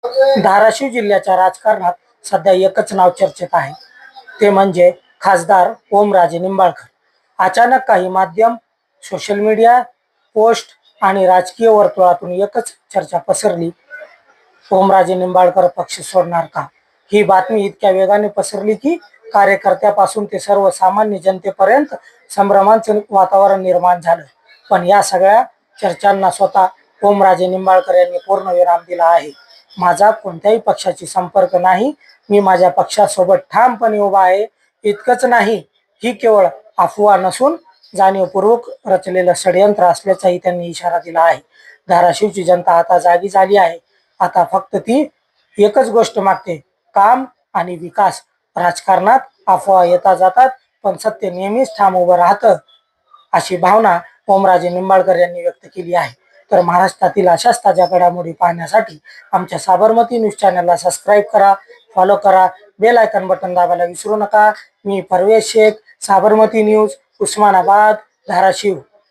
धाराशिव जिल्ह्याच्या राजकारणात सध्या एकच नाव चर्चेत आहे, ते म्हणजे खासदार ओमराजे निंबाळकर. अचानक काही माध्यम, सोशल मीडिया पोस्ट आणि राजकीय वर्तुळातून एकच चर्चा पसरली, ओमराजे निंबाळकर पक्ष सोडणार का? ही बातमी इतक्या वेगाने पसरली की कार्यकर्त्यापासून ते सर्वसामान्य जनतेपर्यंत संभ्रमाचं वातावरण निर्माण झालं. पण या सगळ्या चर्चांना स्वतः ओमराजे निंबाळकर यांनी पूर्णविराम दिला आहे. माझा कोणत्याही पक्षाशी संपर्क नाही, मी माझ्या पक्षासोबत ठामपणे उभा आहे. इतकंच नाही, ही केवळ अफवा नसून जाणीवपूर्वक रचलेलं षडयंत्र असल्याचाही त्यांनी इशारा दिला आहे. धाराशिवची जनता आता जागी झाली आहे. आता फक्त ती एकच गोष्ट मागते, काम आणि विकास. राजकारणात अफवा येता जातात, पण सत्य नेहमीच ठाम उभं राहतं, अशी भावना ओमराजे निंबाळकर यांनी व्यक्त केली आहे. तर महाराष्ट्रातील अशाच ताज्या घडामोडी पाहण्यासाठी आमच्या साबरमती न्यूज चॅनलला सबस्क्राईब करा, फॉलो करा, बेल आयकॉन बटन दाबायला विसरू नका. मी परवेश शेख, साबरमती न्यूज, उस्मानाबाद, धाराशिव.